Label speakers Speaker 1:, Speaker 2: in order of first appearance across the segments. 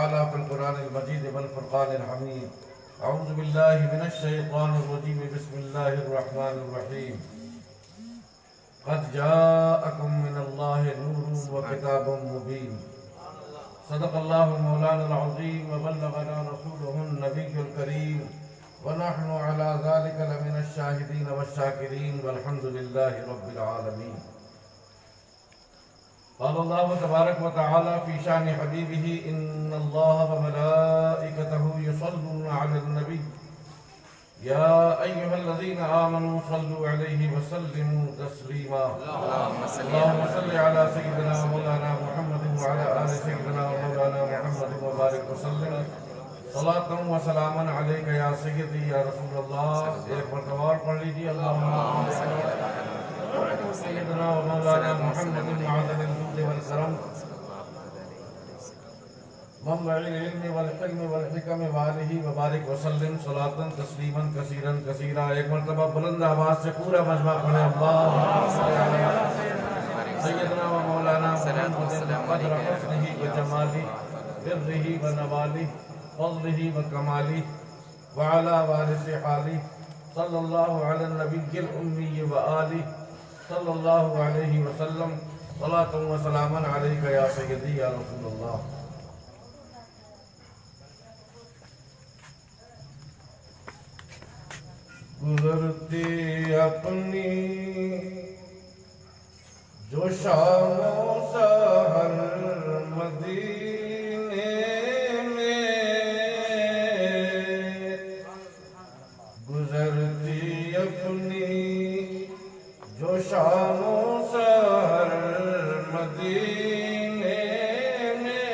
Speaker 1: تعالى في القرآن المجيد والفرقان الحميد. أعوذ بالله من الشيطان الرجيم. بسم الله الرحمن الرحيم. قد جاءكم من الله نور وكتاب مبين. صدق الله مولانا العظيم وبلغنا رسوله النبي الكريم ونحن على ذلك لمن الشاهدين والشاكرين والحمد لله رب العالمين. قال الله تبارك وتعالى في شأن حبيبه إن الله وملائكته يصلون على النبي يا أيها الذين آمنوا صلوا عليه وسلموا تسليما. اللهم صل على سيدنا مولانا محمد وعلى آل سيدنا مولانا محمد وبارك وسلم صلاة وسلاما عليك يا سيدي يا رسول الله. ایک مرتبہ اور پڑھ لیجیے. اللهم صل على سيدنا ومولانا محمد معدن الجود والكرم منبع العلم والحلم والحکم وآلہ وبارک وسلم صلاة تسلیما کثیرا کثیرا. ایک مرتبہ بلند آواز سے پورا مجمع پڑھے. اللهم صل على سيدنا ومولانا محمد قدر حسنه وجماله برہ ونوالہ فضلہ وکمالہ وعلى وارث حالہ صلی اللہ علی النبی الأمی وآلہ صلی اللہ علیہ وسلم صلاة و سلاما علیک یا سیدی یا رسول اللہ. گزرتی اپنی جو شام و سحر مدینے میں گزرتی اپنی جو شام و سحر مدینے میں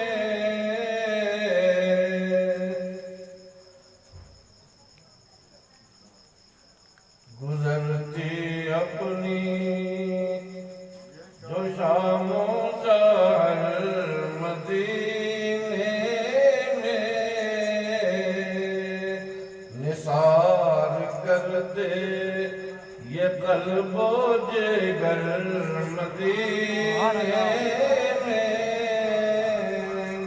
Speaker 1: گزرتی اپنی جو شام و سحر مدینے میں نثار کرتے یہ قلب و جگر مدینے میں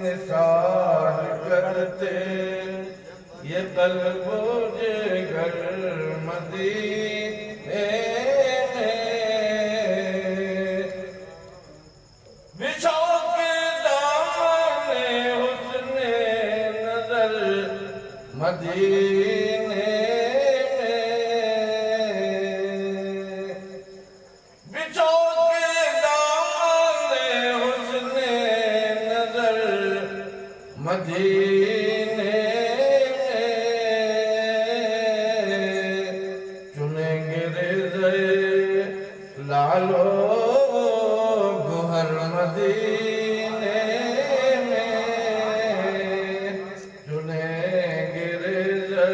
Speaker 1: نثار کرتے یہ قلب و جگر مدینے میں بچھو کے دامن حسن نظر مدینے مدینے چنیں گے رضے لالو گوہر مدینے میں چنیں گے رضے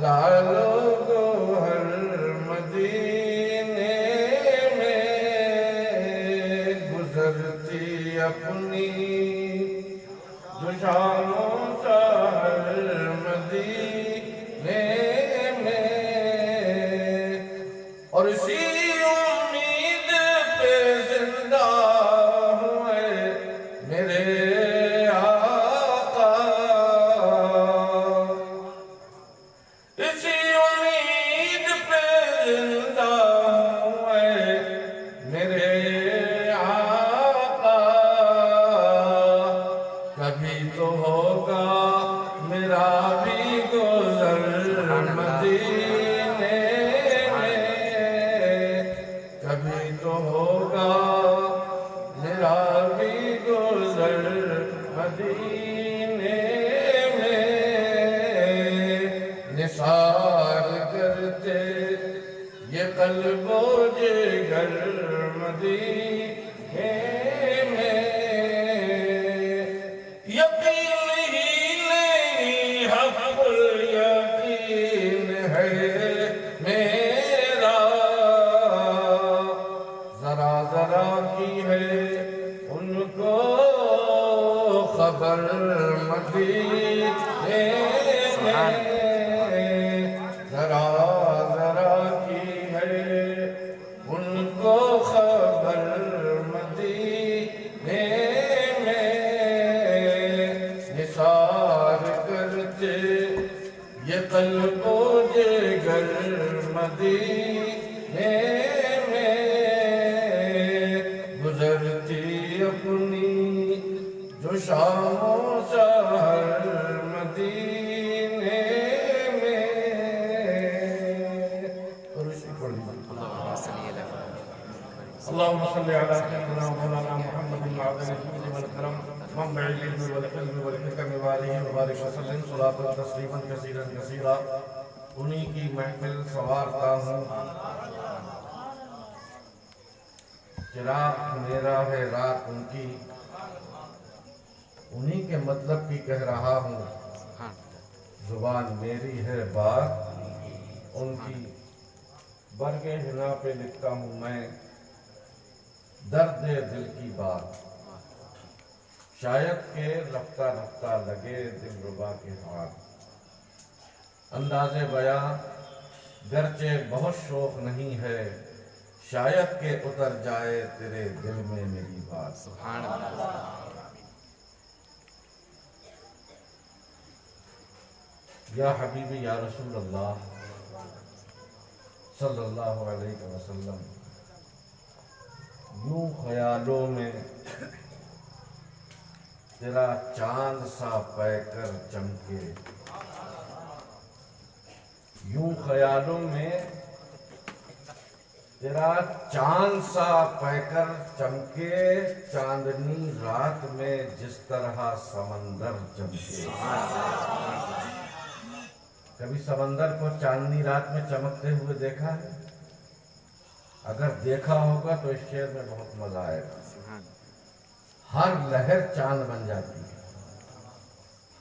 Speaker 1: لالو گوہر مدینے میں گزرتی اپنی جو شام و سحر مدینے میں اور اسی امید پہ زندہ ہوئے میرے آقا. اسی امید پہ زندہ ہوئے میرے کبھی تو ہوگا میرا بھی گزر مدینے میں کبھی تو ہوگا میرا بھی گزر مدینے میں نثار کرتے یہ قلب و جگر مدینے میں یقین ہی نہیں حق یقین ہے میرا ذرا ذرا کی ہے ان کو خبر مدینے میں ذرا ذرا کی ہے ان کو خبر مدینے میں قلب و جگر مدینے میں گزرتی اپنی جو شام و سحر مدینے میں. اللهم صل على سيدنا مولانا محمد معدن الجود والكرم منبع العلم والحلم والحكم وآله وبارك وسلم صلاة تسليما كثيرا كثيرا. انہی کی محفل سنوارتا ہوں. چراغ میرا ہے رات ان کی، انہی کے مطلب کی کہہ رہا ہوں. زبان میری ہے بات ان کی، برگ حنا پہ لکھتا ہوں میں درد دل کی بات. شاید کہ رفتہ رفتہ لگے دل ربا کے ہاتھ. انداز بیاں گرچہ بہت شوق نہیں ہے، شاید کہ اتر جائے تیرے دل میں میری بات. سبحان اللہ. یا حبیبی یا رسول اللہ صلی اللہ علیہ وسلم، یوں خیالوں میں تیرا چاند سا پے کر چمکے. یوں خیالوں میں تیرا چاند سا پے کر چمکے، چاندنی رات میں جس طرح سمندر چمکے. کبھی سمندر کو چاندنی رات میں چمکتے ہوئے دیکھا ہے؟ اگر دیکھا ہوگا تو اس شعر میں بہت مزہ آئے گا. ہر لہر چاند بن جاتی ہے،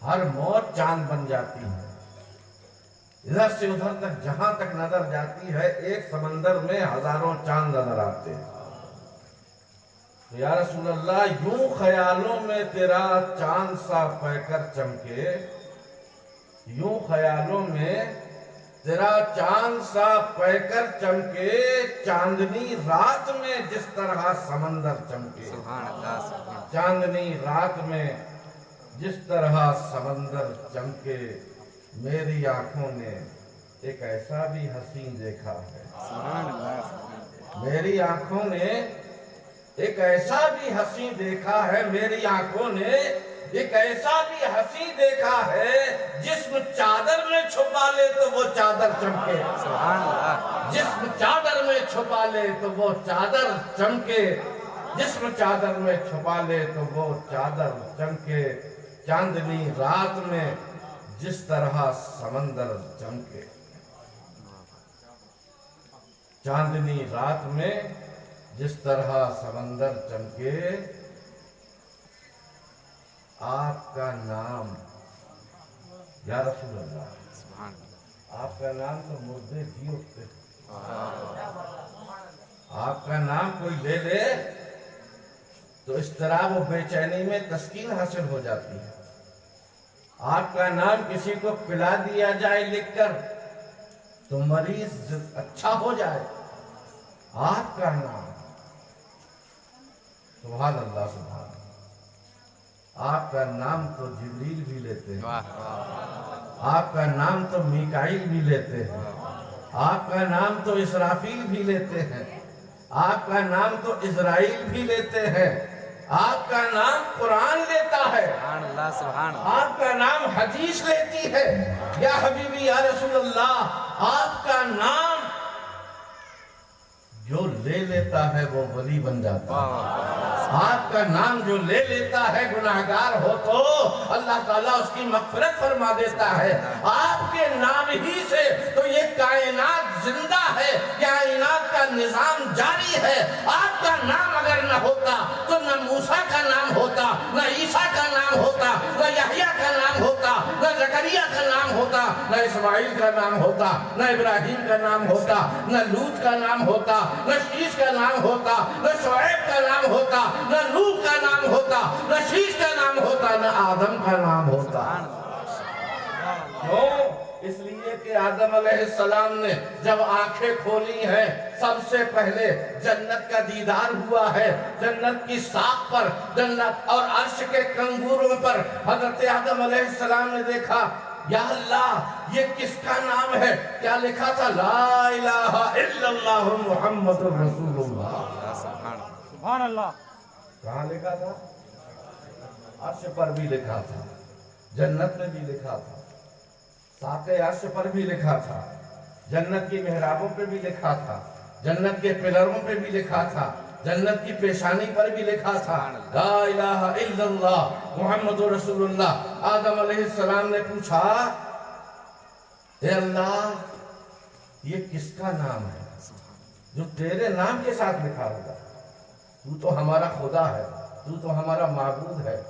Speaker 1: ہر موج چاند بن جاتی ہے. ادھر سے ادھر تک جہاں تک نظر جاتی ہے ایک سمندر میں ہزاروں چاند نظر آتے ہیں. تو یا رسول اللہ یوں خیالوں میں تیرا چاند سا پے کر چمکے، یوں خیالوں میں تیرا چاند سا پے کر چمکے، چاندنی رات میں جس طرح سمندر چمکے. چاندنی رات میں جس طرح سمندر چمکے. میری آنکھوں نے ایک ایسا بھی حسین دیکھا ہے. میری آنکھوں نے ایک ایسا بھی حسین دیکھا ہے. میری آنکھوں نے ایک ایسا بھی حسین دیکھا ہے، جسم چادر میں چھپا لے تو وہ چادر چمکے. جسم چادر میں چھپا لے تو وہ چادر چمکے. جسم چادر میں چھپا لے تو وہ چادر چمکے. چاندنی رات میں جس طرح سمندر چمکے. چاندنی رات میں جس طرح سمندر چمکے. آپ کا نام یا رسول اللہ، آپ کا نام تو مردے جی اٹھتے. آپ کا نام کوئی لے لے تو اس طرح وہ بے چینی میں تسکین حاصل ہو جاتی ہے. آپ کا نام کسی کو پلا دیا جائے لکھ کر تو مریض اچھا ہو جائے. آپ کا نام، سبحان اللہ سبحان اللہ. آپ کا نام تو جبریل بھی لیتے ہیں، آپ کا نام تو میکائیل بھی لیتے ہیں، آپ کا نام تو اسرافیل بھی لیتے ہیں، آپ کا نام تو اسرائیل بھی لیتے ہیں. آپ کا نام قرآن لیتا ہے، آپ کا نام حدیث لیتی ہے. یا حبیبی یا رسول اللہ، آپ کا نام جو لے لیتا ہے وہ ولی بن جاتا ہے. آپ کا نام جو لے لیتا ہے گناہگار ہو تو اللہ تعالیٰ اس کی مغفرت فرما دیتا ہے. آپ کے نام ہی سے تو یہ کائنات زندہ ہے، کائنات کا نظام جاری ہے. آپ کا نام اگر نہ ہوتا تو نہ موسیٰ کا نام ہوتا، نہ عیسیٰ کا نام ہوتا، نہ یحییٰ کا نام ہوتا، نہ زکریا کا نام ہوتا، نہ اسماعیل کا نام ہوتا، نہ ابراہیم کا نام ہوتا، نہ لوط کا نام ہوتا، نہ شیش کا نام ہوتا، نہ شعیب کا نام ہوتا، نہ نوح کا نام ہوتا، نہ شیش کا نام ہوتا، نہ آدم کا نام ہوتا. کیوں؟ اس لیے کہ آدم علیہ السلام نے جب آنکھیں کھولی ہیں سب سے پہلے جنت کا دیدار ہوا ہے. جنت کی ساق پر، جنت اور عرش کے کنگوروں پر حضرت آدم علیہ السلام نے دیکھا یا اللہ یہ کس کا نام ہے؟ کیا لکھا تھا؟ لا الہ الا اللہ محمد رسول اللہ۔
Speaker 2: سبحان اللہ۔
Speaker 1: کہاں لکھا تھا؟ عرش پر بھی لکھا تھا، جنت میں بھی لکھا تھا، ساقِ عرش پر بھی لکھا تھا، جنت کی محرابوں پہ بھی لکھا تھا، جنت کے پلروں پہ بھی لکھا تھا، جنت کی پیشانی پر بھی لکھا تھا لا الہ الا اللہ محمد رسول اللہ۔ آدم علیہ السلام نے پوچھا اے اللہ یہ کس کا نام ہے جو تیرے نام کے ساتھ لکھا ہوگا؟ تو تو ہمارا خدا ہے، تو تو ہمارا معبود ہے،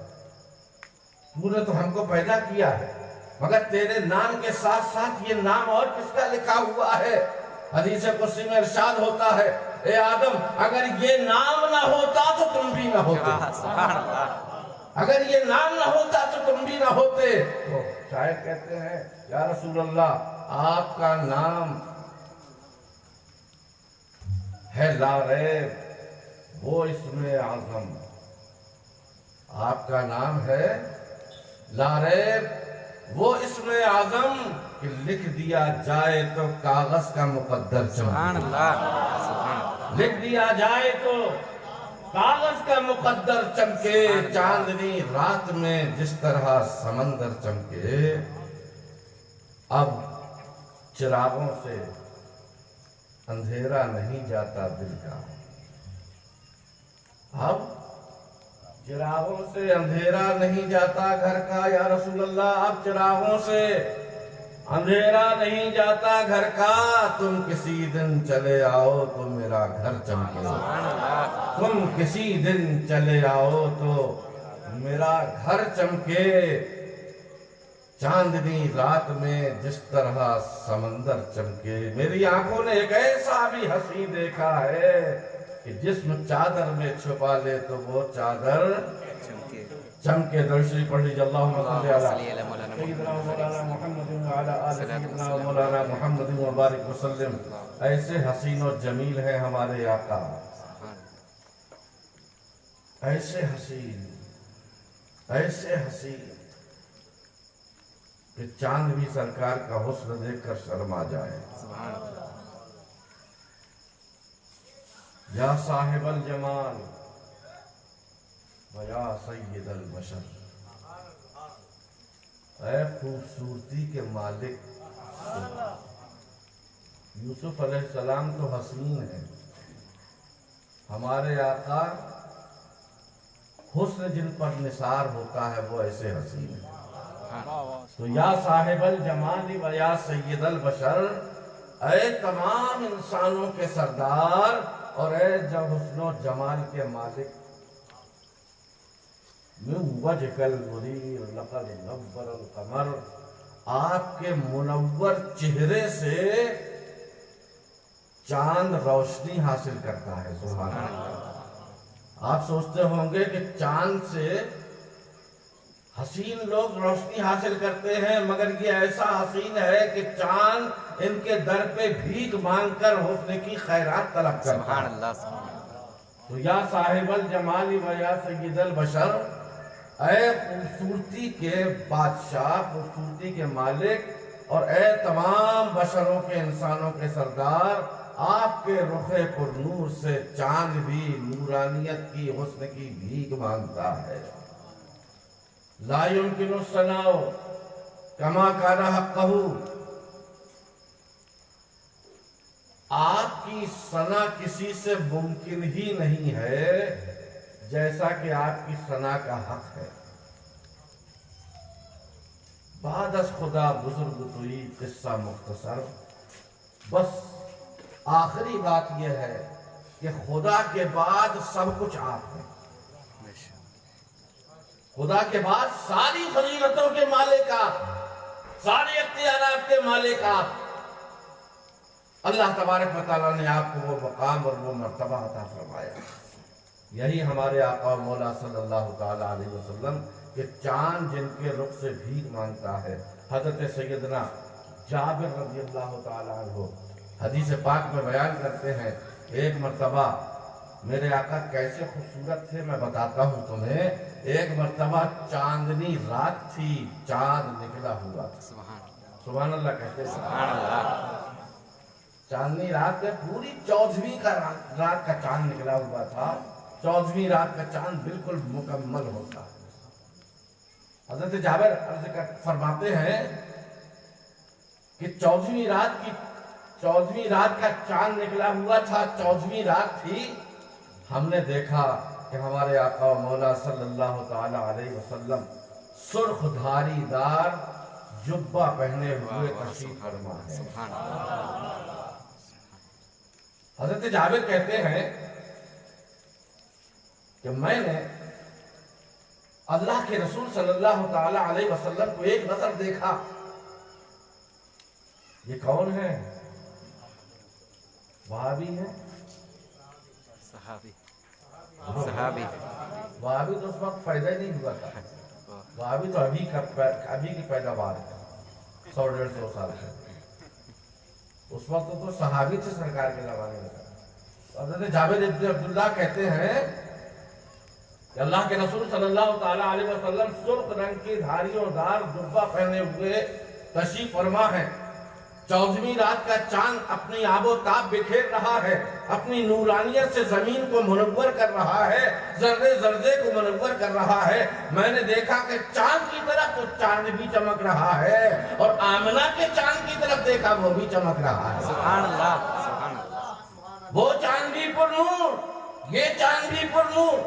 Speaker 1: تو نے تو ہم کو پیدا کیا ہے، مگر تیرے نام کے ساتھ ساتھ یہ نام اور کس کا لکھا ہوا ہے؟ حدیث قدسی میں ارشاد ہوتا ہے اے آدم اگر یہ نام نہ ہوتا تو تم بھی نہ ہوتے، اگر یہ نام نہ ہوتا تو تم بھی نہ ہوتے۔ تو شاعر کہتے ہیں یا رسول اللہ آپ کا نام ہے لا ریب وہ اسم اعظم، آپ کا نام ہے لا ریب وہ اسم اعظم کہ لکھ دیا جائے تو کاغذ کا مقدر چمکے، لکھ دیا جائے تو کاغذ کا مقدر چمکے، چاندنی رات میں جس طرح سمندر چمکے۔ اب چراغوں سے اندھیرا نہیں جاتا دل کا، اب چراغوں سے اندھیرا نہیں جاتا گھر کا یا رسول اللہ، اب چراغوں سے اندھیرا نہیں جاتا گھر کا، تم کسی دن چلے آؤ تو میرا گھر چمکے، تم کسی دن چلے آؤ تو میرا گھر چمکے، چاندنی رات میں جس طرح سمندر چمکے۔ میری آنکھوں نے ایک ایسا بھی حسین دیکھا ہے کہ جسم چادر میں چھپا لے تو وہ چادر چمکے۔ درود شریف پڑھ لیجیے اللہم صلی علی سیدنا مولانا محمد وعلی آل سیدنا مولانا محمد مبارک وسلم۔ ایسے حسین و جمیل ہیں ہمارے آقا، ایسے حسین ایسے حسین کہ چاند بھی سرکار کا حسن دیکھ کر شرما جائے۔ یا صاحب الجمال ویا سید البشر، اے خوبصورتی کے مالک۔ یوسف علیہ السلام تو حسین ہے، ہمارے آقا حسن جن پر نثار ہوتا ہے وہ ایسے حسین ہے۔ تو یا صاحب الجمال ویا سید البشر، اے تمام انسانوں کے سردار اور اے حسن و جمال کے مالک، من وجهك المنیر لقد نور القمر، آپ کے منور چہرے سے چاند روشنی حاصل کرتا ہے۔ سبحان اللہ۔ آپ سوچتے ہوں گے کہ چاند سے حسین لوگ روشنی حاصل کرتے ہیں، مگر یہ ایسا حسین ہے کہ چاند ان کے در پہ بھیک مانگ کر حسن کی خیرات طلب کرتا ہے۔ تو یا صاحب الجمال و یا سید البشر، اے خوبصورتی کے بادشاہ، خوبصورتی کے مالک اور اے تمام بشروں کے انسانوں کے سردار، آپ کے رخ پر نور سے چاند بھی نورانیت کی حسن کی بھیک مانگتا ہے۔ لا يمكن الثناء كما كان حقه، آپ کی ثنا کسی سے ممکن ہی نہیں ہے جیسا کہ آپ کی ثنا کا حق ہے۔ بعد از خدا بزرگ توئی قصہ مختصر، بس آخری بات یہ ہے کہ خدا کے بعد سب کچھ آپ ہے، خدا کے بعد ساری فضیلتوں کے مالک آپ، سارے اختیارات کے مالک آپ۔ اللہ تبارک و تعالیٰ نے آپ کو وہ مقام اور وہ مرتبہ عطا فرمایا۔ یہی ہمارے آقا و مولا صلی اللہ تعالیٰ علیہ وسلم کہ چاند جن کے رخ سے بھیک مانگتا ہے۔ حضرت سیدنا جابر رضی اللہ تعالیٰ عنہ حدیث پاک میں بیان کرتے ہیں، ایک مرتبہ میرے آقا کیسے خوبصورت تھے میں بتاتا ہوں تمہیں. ایک مرتبہ چاندنی رات تھی, چاند نکلا ہوا تھا. سبحان اللہ کہتے ہیں. سبحان اللہ. چاندنی رات میں پوری 14ویں کا رات کا چاند نکلا ہوا تھا. 14ویں رات کا چاند بالکل مکمل ہوتا ہے. حضرت جابر عرض فرماتے ہیں کہ 14ویں رات کا چاند نکلا ہوا تھا. 14ویں رات تھی. ہم نے دیکھا کہ ہمارے آقا و مولا صلی اللہ تعالی علیہ وسلم سرخ دھاری دار جبہ پہنے ہوئے تشریف فرما ہے. حضرت جابر کہتے ہیں کہ میں نے اللہ کے رسول صلی اللہ تعالی علیہ وسلم کو ایک نظر دیکھا. یہ کون ہے؟ وہابی ہے؟ صحابی. وہابی تو اس وقت پیدا ہی نہیں ہوا تھا. وہابی تو ابھی کی پیداوار ہے, 100-150 سال سے. اس وقت تو صحابی تھے سرکار کے زمانے میں. حضرت جابر بن عبداللہ کہتے ہیں کہ اللہ کے رسول صلی اللہ تعالی علیہ وسلم سرخ رنگ کی دھاریوں دار جبہ پہنے ہوئے تشریف فرما ہے. 14ویں رات کا چاند اپنی آب و تاب بکھیر رہا ہے, اپنی نورانیت سے زمین کو منور کر رہا ہے, ذرے ذرے کو منور کر رہا ہے. میں نے دیکھا کہ چاند کی طرف تو چاند بھی چمک رہا ہے, اور آمنہ کے چاند کی طرف دیکھا وہ بھی چمک رہا ہے. سبحان اللہ. سبحان اللہ. وہ چاند بھی پر نور, یہ چاند بھی پر نور.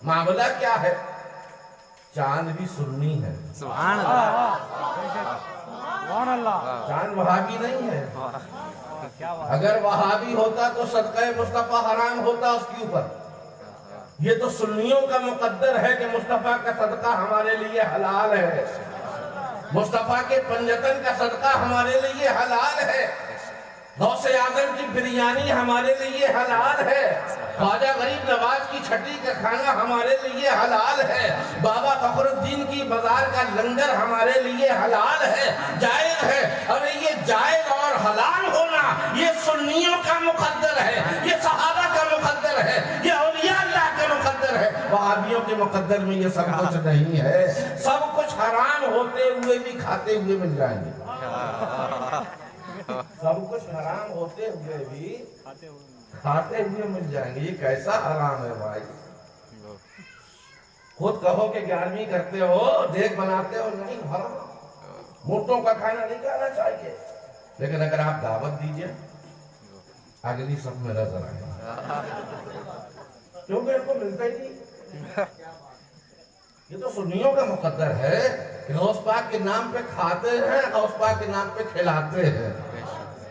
Speaker 1: معاملہ کیا ہے؟ چاند بھی سنی ہے. سبحان اللہ. چاند وہابی نہیں ہے. اگر وہابی ہوتا تو صدقہ مصطفیٰ حرام ہوتا اس کے اوپر. یہ تو سنیوں کا مقدر ہے کہ مصطفیٰ کا صدقہ ہمارے لیے حلال ہے. مصطفیٰ کے پنجتن کا صدقہ ہمارے لیے حلال ہے. غوث اعظم کی بریانی ہمارے لیے حلال ہے. خواجہ غریب نواز کی چھٹی کا کھانا ہمارے لیے حلال ہے. بابا فخر الدین کی بازار کا لنگر ہمارے لیے حلال ہے, جائز ہے. ارے یہ جائز اور حلال ہونا یہ سنیوں کا مقدر ہے, یہ صحابہ کا مقدر ہے, یہ اولیاء اللہ کا مقدر ہے. وہابیوں کے مقدر میں یہ سب کچھ نہیں ہے. سب کچھ حرام ہوتے ہوئے بھی کھاتے ہوئے مل جائیں گے. سب کچھ حرام ہوتے ہوئے بھی کھاتے ہوئے مل جائیں گے. یہ کیسا حرام ہے بھائی؟ خود کہو کہ 11ویں کرتے ہو, دیکھ بناتے ہو, نہیں حرام. موٹوں کا کھانا نہیں کھانا چاہیے. لیکن اگر آپ دعوت دیجئے اگلی صف میں نظر آئے, کیونکہ ان کو ملتا ہی نہیں. یہ تو سنیوں کا مقدر ہے کہ غوث پاک کے نام پہ کھاتے ہیں, غوث پاک کے نام پہ کھلاتے ہیں,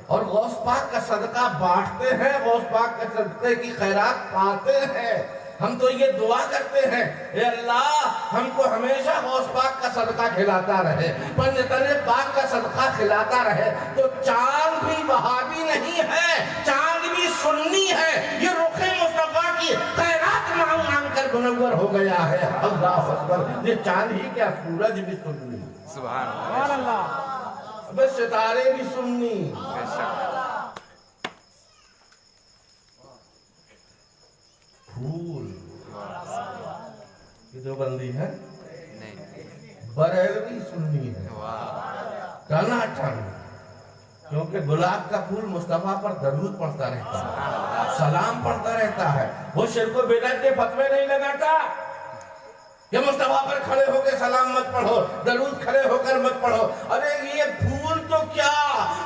Speaker 1: اور غوث پاک کا صدقہ بانٹتے ہیں, غوث پاک کے صدقے کی خیرات پاتے ہیں. ہم تو یہ دعا کرتے ہیں, اے اللہ ہم کو ہمیشہ غوث پاک کا صدقہ کھلاتا رہے, پنجتن پاک کا صدقہ کھلاتا رہے. تو چاند بھی وہابی نہیں ہے, چاند بھی سنی ہے. یہ رخ مصطفیٰ کی خیرات مانگ مانگ کر منور ہو گیا ہے. اللہ اکبر. یہ چاند ہی کیا, سورج بھی سنی. سبحان اللہ. بس ستارے بھی سنی. پھول یہ جو بندی ہے بریلوی سنی ہے. ٹنا ٹن, کیونکہ گلاب کا پھول مصطفیٰ پر درود پڑھتا رہتا ہے, سلام پڑھتا رہتا ہے. وہ شرک و بدعت کے فتوے نہیں لگاتا کہ مصطفیٰ پر کھڑے ہو کے سلام مت پڑھو, درود کھڑے ہو کر مت پڑھو. ارے یہ پھول تو کیا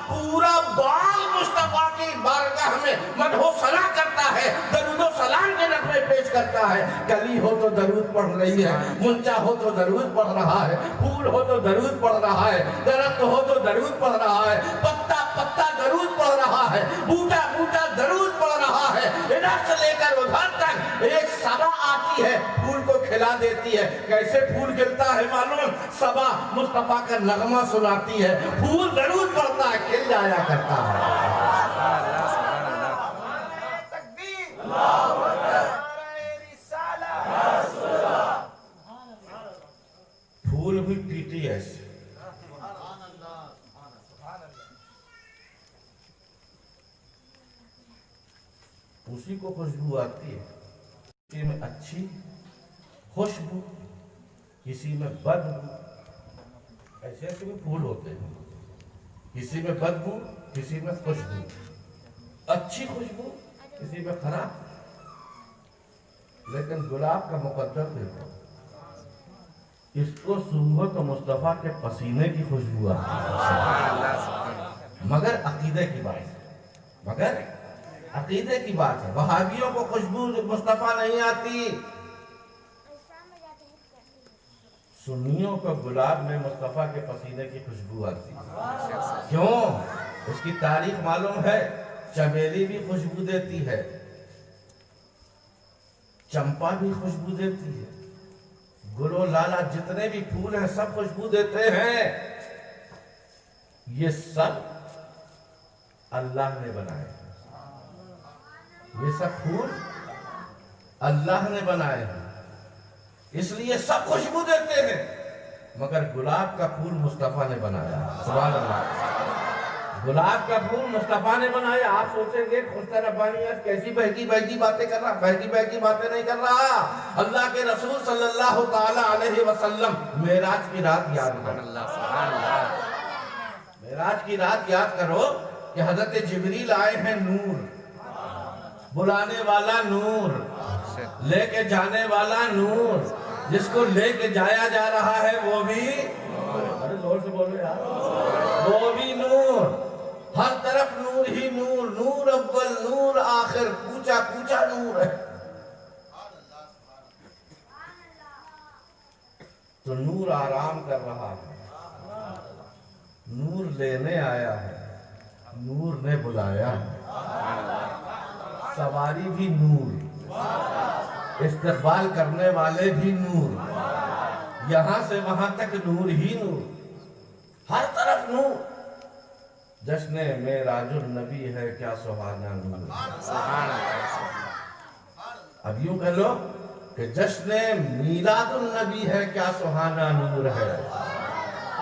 Speaker 1: پورا باغ مصطفیٰ کی بارگاہ میں مدح و ثنا کرتا ہے, درود و سلام کے نغمے پیش کرتا ہے. کلی ہو تو درود پڑھ رہی ہے, منچا ہو تو درود پڑھ رہا ہے, پھول ہو تو درود پڑھ رہا ہے, درخت ہو تو درود پڑھ رہا ہے, پتا پتا درود پڑھ رہا ہے, بوٹا بوٹا درود پڑھ رہا ہے. ادھر سے لے کر ادھر تک ایک صبا آتی ہے, پھول کو کھلا دیتی ہے. کیسے پھول کھلتا ہے معلوم؟ صبا مصطفیٰ کا نغمہ سناتی ہے, پھول درود پڑھتا ہے, کھل جایا کرتا ہے. پھول بھی پیتی ایسے. اسی کو خوشبو آتی ہے. کسی میں اچھی خوشبو، کسی میں بدبو. ایسے ایسے بھی پھول ہوتے ہیں، کسی میں بدبو، کسی میں خوشبو. اچھی خوشبو، کسی میں خراب. لیکن گلاب کا مقدر دیکھو، اس کو سونگھو تو مصطفیٰ کے پسینے کی خوشبو آتی. مگر عقیدے کی بات ہے، مگر عقیدے کی بات ہے. وہابیوں کو خوشبو مصطفیٰ نہیں آتی. سنیوں کو گلاب میں مصطفیٰ کے پسینے کی خوشبو آتی. کیوں؟ اس کی تاریخ معلوم ہے. چمیلی بھی خوشبو دیتی ہے، چمپا بھی خوشبو دیتی ہے، گل و لالا جتنے بھی پھول ہیں سب خوشبو دیتے ہیں. یہ سب اللہ نے بنائے، یہ سب پھول اللہ نے بنائے ہیں، اس لیے سب خوشبو دیتے ہیں. مگر گلاب کا پھول مصطفیٰ نے بنایا. سبحان اللہ. گلاب کا پھول مصطفیٰ نے بنایا. آپ سوچیں گے خدا ربانیت کیسی بہکی بہکی باتیں کر رہا. بہکی بہکی باتیں نہیں کر رہا. اللہ کے رسول صلی اللہ تعالی علیہ وسلم معراج کی رات یاد کرو. معراج کی رات یاد کرو کہ حضرت جبریل آئے ہیں. نور بلانے والا نور، لے کے جانے والا نور، جس کو لے کے جایا جا رہا ہے وہ بھی، ارے زور سے بولو یار، وہ بھی نور. ہر طرف نور ہی نور. نور اول نور آخر، کوچا کوچا نور ہے. تو نور آرام کر رہا ہے، نور لینے آیا ہے، نور نے بلایا ہے. سواری بھی نور، استقبال کرنے والے بھی نور، یہاں سے وہاں تک نور ہی نور، ہر طرف نور. جشن معراج النبی ہے کیا سہانا نور. اب یوں کہہ لو کہ جشن میلاد النبی ہے کیا سہانا نور ہے.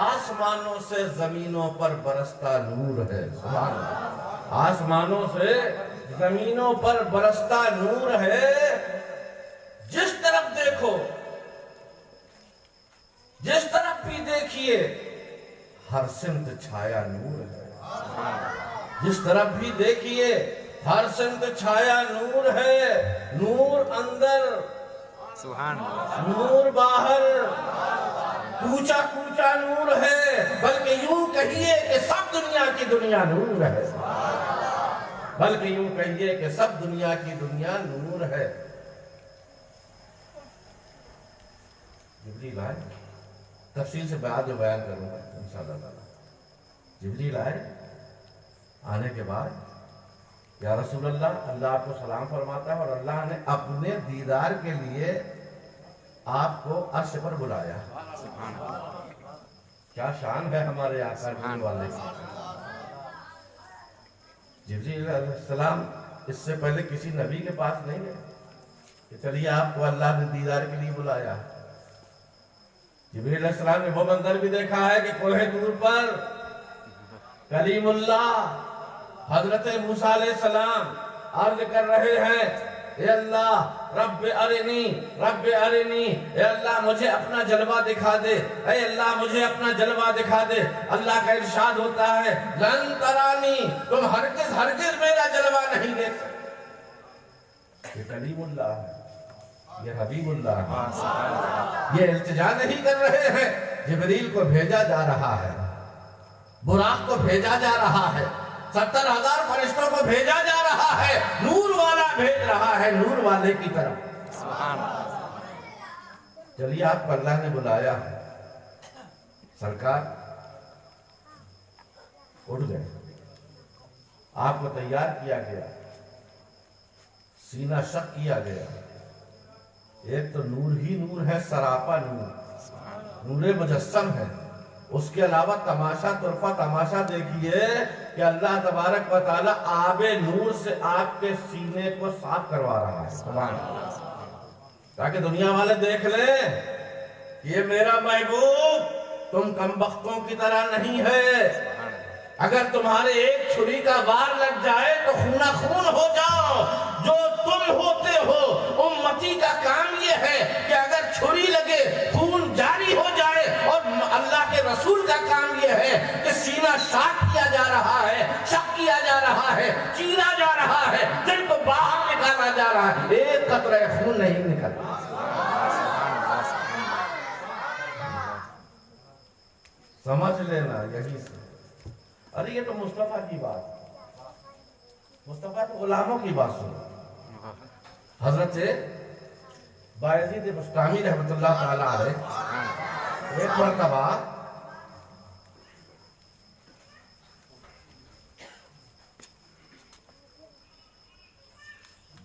Speaker 1: آسمانوں سے زمینوں پر برستا نور ہے. سبحان اللہ. آسمانوں سے زمینوں پر برستا نور ہے. جس طرف دیکھو، جس طرف بھی دیکھیے، ہر سمت چھایا نور ہے. جس طرف بھی دیکھیے ہر سمت چھایا نور ہے. نور اندر، نور باہر، کوچا کوچا نور ہے. بلکہ یوں کہیے کہ سب دنیا کی دنیا نور ہے. بلکہ یوں کہیے کہ سب دنیا کی دنیا نور ہے. جبریل آئے، تفصیل سے بعد میں بیان کروں گا انشاءاللہ تعالی. جبریل آئے، آنے کے بعد یا رسول اللہ، اللہ آپ کو سلام فرماتا ہے اور اللہ نے اپنے دیدار کے لیے آپ کو عرش پر بلایا. کیا شان ہے ہمارے آقا نور والے کی. جبریل علیہ السلام اس سے پہلے کسی نبی کے پاس نہیں گئے کہ چلیے آپ کو اللہ نے دیدار کے لیے بلایا. جبریل علیہ السلام نے وہ منظر بھی دیکھا ہے کہ کوہ طور پر کلیم اللہ حضرت موسیٰ علیہ السلام عرض کر رہے ہیں، اے اللہ رب ارنی، رب ارنی، اے اللہ مجھے اپنا جلوہ دکھا دے، اے اللہ مجھے اپنا جلوہ دکھا دے. اللہ کا ارشاد ہوتا ہے، لن ترانی، تم ہرگز ہرگز میرا جلوہ نہیں دیکھ سکتے. یہ کلیم اللہ ہے، یہ حبیب اللہ ہے. یہ التجا نہیں کر رہے ہیں. جبریل کو بھیجا جا رہا ہے، براق کو بھیجا جا رہا ہے، 70,000 فرشتوں کو بھیجا جا رہا ہے. نور والا بھیج رہا ہے نور والے کی طرف. چلیے آپ کو اللہ نے بلایا ہے. سرکار اٹھ گئے، آپ کو تیار کیا گیا، سینہ شق کیا گیا. ایک تو نور ہی نور ہے، سراپا نور، نور مجسم ہے. اس کے علاوہ تماشا طرفہ تماشا دیکھیے کہ اللہ تبارک و تعالی آب نور سے آپ کے سینے کو صاف کروا رہا ہے. سبحان اللہ. تاکہ دنیا والے دیکھ لیں کہ یہ میرا محبوب تم کم بختوں کی طرح نہیں ہے، اگر تمہارے ایک چھری کا وار لگ جائے تو خونہ خون ہو جاؤ. جو تم ہوتے ہو امتی کا کام یہ ہے کہ اگر چھری لگے خون جاری ہو جائے, اور اللہ کے رسول کا کام یہ ہے کہ سینہ شاک کیا جا رہا ہے, شک کیا جا رہا ہے, چیرا جا رہا ہے, دل کو باہر نکالا جا رہا ہے, ایک قطرہ خون نہیں نکلتا. سمجھ لینا یہی سے. ارے یہ تو مصطفیٰ کی بات, مصطفیٰ تو غلاموں کی بات سنو. حضرت بایزید بسطامی رحمت اللہ تعالیٰ علیہ ایک مرتبہ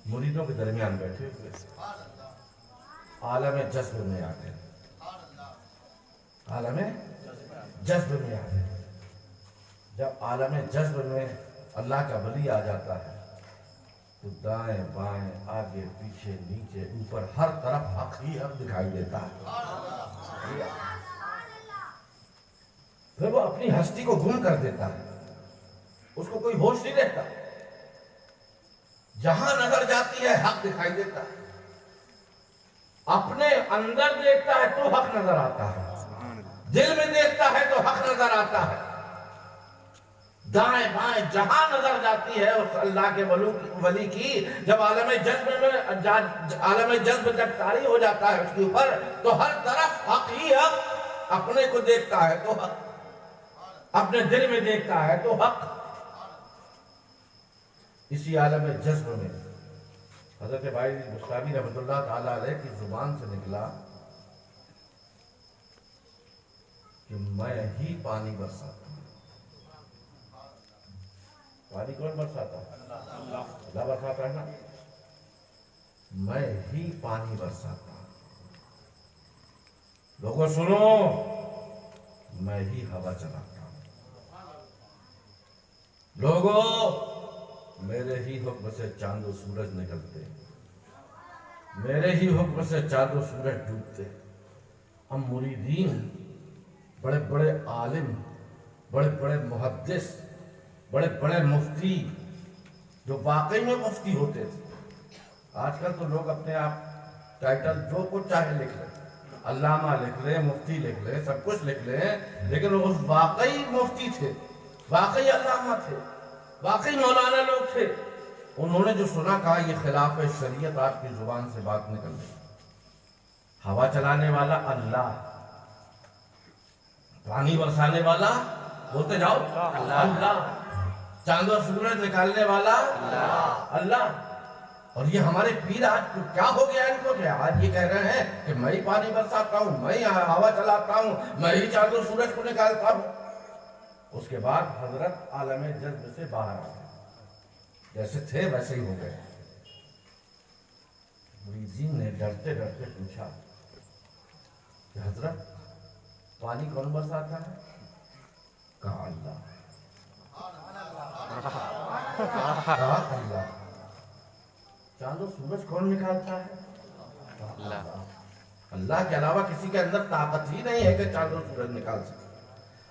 Speaker 1: مریدوں کے درمیان بیٹھے ہوئے عالم جذب میں آ گئے, عالم جذب میں آ گئے. جب عالم جذب میں اللہ کا ولی آ جاتا ہے تو دائیں بائیں آگے پیچھے نیچے اوپر ہر طرف حق ہی حق دکھائی دیتا ہے. پھر وہ اپنی ہستی کو گم کر دیتا ہے, اس کو کوئی ہوش نہیں رہتا. جہاں نظر جاتی ہے حق دکھائی دیتا ہے, اپنے اندر دیکھتا ہے تو حق نظر آتا ہے, دل میں دیکھتا ہے تو حق نظر آتا ہے. دائیں بائیں جہاں نظر جاتی ہے اس اللہ کے ولی کی, جب عالم جذب جب طاری ہو جاتا ہے اس کے اوپر تو ہر طرف حق ہی حق. اپنے کو دیکھتا ہے تو حق, اپنے دل میں دیکھتا ہے تو حق. اسی عالم جذب میں حضرت بایزید بسطامی رحمت اللہ تعالیٰ علیہ کی زبان سے نکلا کہ میں ہی پانی برساتا ہوں. پانی کون برساتا ہے؟ اللہ برساتا ہے نا. میں ہی پانی برساتا ہوں. لوگوں سنو, میں ہی ہوا چلاتا ہوں. لوگوں میرے ہی حکم سے چاند و سورج نکلتے, میرے ہی حکم سے چاند و سورج ڈوبتے. ہم مریدین بڑے بڑے عالم, بڑے بڑے محدث, بڑے بڑے مفتی جو واقعی میں مفتی ہوتے تھے. آج کل تو لوگ اپنے آپ ٹائٹل جو کچھ چاہے لکھ لیں, علامہ لکھ لیں, مفتی لکھ لیں, سب کچھ لکھ لیں, لیکن وہ واقعی مفتی تھے, واقعی علامہ تھے, واقعی مولانا لوگ تھے. انہوں نے جو سنا کہا یہ خلاف شریعت آپ کی زبان سے بات نکل گئی. ہوا چلانے والا اللہ, پانی برسانے والا بولتے جاؤ اللہ, چاند و سورج نکالنے والا اللہ. اور یہ ہمارے پیر آج کیا ہو گیا ان کو, کیا آج یہ کہہ رہے ہیں کہ میں ہی پانی برساتا ہوں, میں ہی ہوا چلاتا ہوں, میں ہی چاند و سورج کو نکالتا ہوں. اس کے بعد حضرت عالم جذب سے باہر آ گئے, جیسے تھے ویسے ہی ہو گئے. مریدین نے ڈرتے ڈرتے پوچھا کہ حضرت پانی کون برساتا ہے؟ کہا اللہ. کہا اللہ. چاند و سورج کون نکالتا ہے؟ اللہ. اللہ کے علاوہ کسی کے اندر طاقت ہی نہیں ہے کہ چاند و سورج نکال سکے.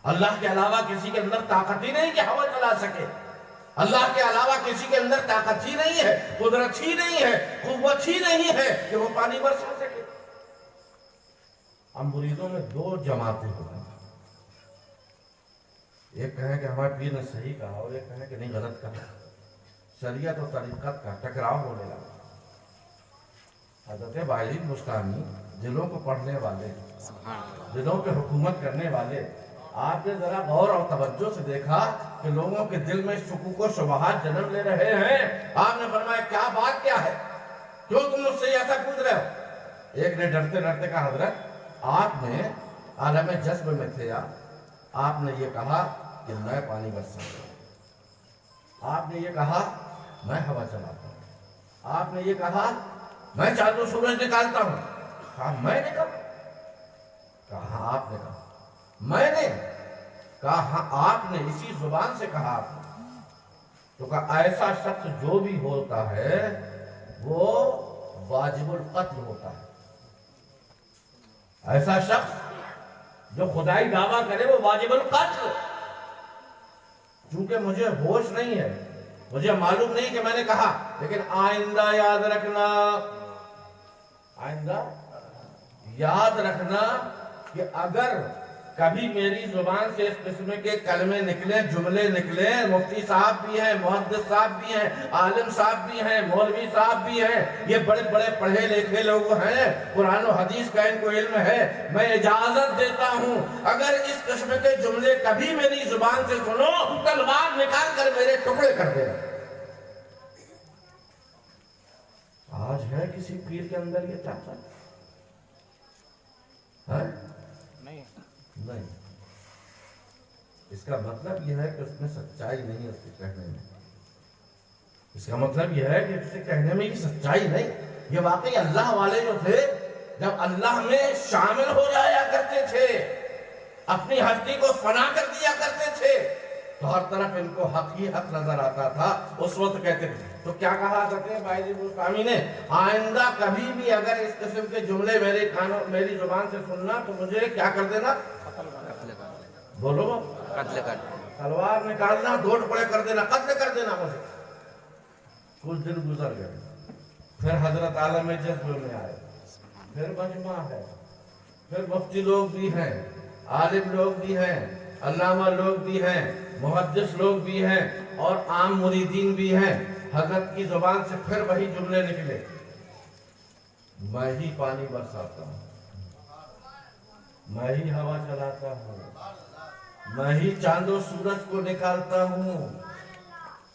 Speaker 1: اللہ کے علاوہ کسی کے اندر طاقت ہی نہیں کہ ہوا چلا سکے. اللہ کے علاوہ کسی کے اندر طاقت ہی نہیں ہے, قدرت ہی نہیں ہے, قوت ہی نہیں ہے کہ وہ پانی برسا سکے. ہم مریدوں میں دو جماعتیں ہوتی ہیں, ایک کہیں کہ ہمارے پیر نے صحیح کہا اور ایک کہیں کہ نہیں غلط کہا. شریعت اور طریقت کا ٹکراؤ ہونے لگا. حضرت بایزید بسطامی دلوں کو پڑھنے والے, دلوں پہ حکومت کرنے والے, آپ نے ذرا غور اور توجہ سے دیکھا کہ لوگوں کے دل میں شکوک و شبہات جنم لے رہے ہیں. آپ نے فرمایا کیا بات کیا ہے, کیوں تم مجھ سے ایسا پوچھ رہے ہو؟ ایک نے ڈرتے ڈرتے کہا حضرت آپ نے عالم جذب میں تھے, آپ نے یہ کہا کہ میں پانی برساتا ہوں, آپ نے یہ کہا میں ہوا چلاتا ہوں, آپ نے یہ کہا میں چاند و سورج نکالتا ہوں. کہا میں نے کہا, کہا آپ نے کہا, میں نے کہا آپ نے, اسی زبان سے کہا آپ نے. تو کہا ایسا شخص جو بھی ہوتا ہے وہ واجب القتل ہوتا ہے. ایسا شخص جو خدائی دعویٰ کرے وہ واجب القتل. چونکہ مجھے ہوش نہیں ہے، مجھے معلوم نہیں کہ میں نے کہا، لیکن آئندہ یاد رکھنا، آئندہ یاد رکھنا کہ اگر کبھی میری زبان سے اس قسم کے کلمے نکلیں، جملے نکلیں، مفتی صاحب بھی ہیں، محدث صاحب بھی ہیں، عالم صاحب بھی ہیں، مولوی صاحب بھی ہیں، یہ بڑے بڑے پڑھے لکھے لوگ ہیں، قرآن و حدیث کا ان کو علم ہے، میں اجازت دیتا ہوں اگر اس قسم کے جملے کبھی میری زبان سے سنو، تلوار نکال کر میرے ٹکڑے کر دینا۔ آج ہے کسی پیر کے اندر یہ طاقت؟ نہیں۔ اس کا مطلب یہ ہے کہ اس میں سچائی نہیں ہے اس کے کہنے میں، اس کا مطلب یہ ہے کہ اس کے کہنے میں یہ سچائی نہیں۔ یہ واقعی اللہ والے جو تھے جب اللہ میں شامل ہو جایا کرتے تھے، اپنی ہستی کو فنا کر دیا کرتے تھے، تو ہر طرف ان کو حق ہی حق نظر آتا تھا۔ اس وقت کہتے تھے تو کیا کہا کرتے ہیں بائی بستامی نے، آئندہ کبھی بھی اگر اس قسم کے جملے میری زبان سے سننا تو مجھے کیا کر دینا؟ بولو، قتل کر دینا، تلوار نکالنا، دو ٹکڑے کر دینا، قتل کر دینا مجھے۔ کچھ دن گزر گئے، پھر حضرت عالم جذب میں آئے، پھر مجمع ہے، پھر مفتی لوگ بھی ہیں، عالم لوگ بھی ہیں، علامہ لوگ بھی ہیں، محدث لوگ بھی ہیں، اور عام مریدین بھی ہیں۔ حضرت کی زبان سے پھر وہی جملے نکلے، میں ہی پانی برساتا ہوں، میں ہی ہوا چلاتا ہوں، میں ہی چاند و سورج کو نکالتا ہوں۔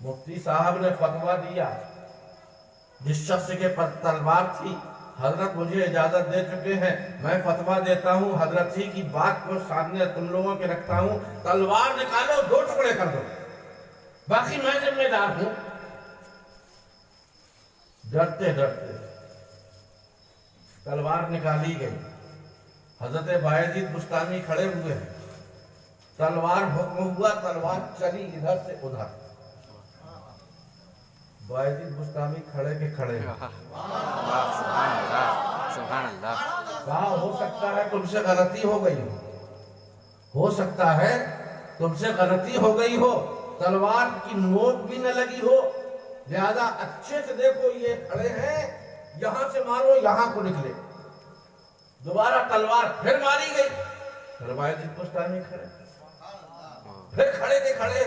Speaker 1: مفتی صاحب نے فتویٰ دیا، جس شخص کے پاس تلوار تھی، حضرت مجھے اجازت دے چکے ہیں، میں فتویٰ دیتا ہوں، حضرت ہی کی بات کو سامنے تم لوگوں کے رکھتا ہوں، تلوار نکالو، دو ٹکڑے کر دو، باقی میں ذمہ دار ہوں۔ ڈرتے ڈرتے تلوار نکالی گئی، حضرت بایزید بستانی کھڑے ہوئے ہیں، تلوار حکم ہوا، تلوار چلی ادھر سے ادھر، بایزید بستانی کھڑے کے کھڑے ہیں۔ کہا ہو سکتا ہے تم سے غلطی ہو گئی ہو سکتا ہے تم سے غلطی ہو گئی ہو، تلوار کی نوک بھی نہ لگی ہو، لہذا اچھے سے دیکھو یہ کھڑے ہیں، یہاں سے مارو یہاں کو نکلے۔ دوبارہ تلوار پھر ماری گئی، پھر بایزید بستانی کھڑے، پھر کھڑے کے کھڑے،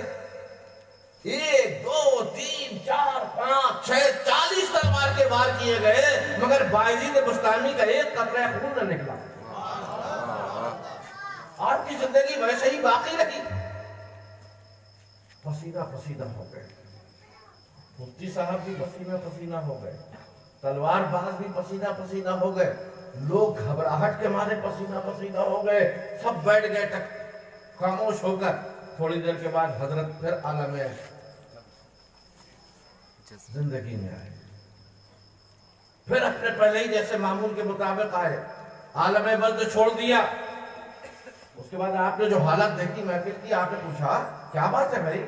Speaker 1: 1 2 3 4 5 6 40 تلوار کے وار کیے گئے، مگر بایزید بستانی کا ایک قطرہ خون نہ نکلا۔ آپ کی زندگی ویسے ہی باقی رہی، پسینہ پسینہ ہو گئے، مفتی صاحب بھی پسینہ پسینہ ہو گئے، تلوار باز بھی پسینہ پسینہ ہو گئے، لوگ گھبراہٹ کے مارے پسینہ پسینہ ہو گئے، سب بیٹھ گئے خاموش ہو کر۔ تھوڑی دیر کے بعد حضرت پھر عالم زندگی میں آئے، پھر اپنے پہلے ہی جیسے معمول کے مطابق آئے، عالم برد چھوڑ دیا۔ اس کے بعد آپ نے جو حالت دیکھی محفل کی، آپ نے پوچھا کیا بات ہے بھائی،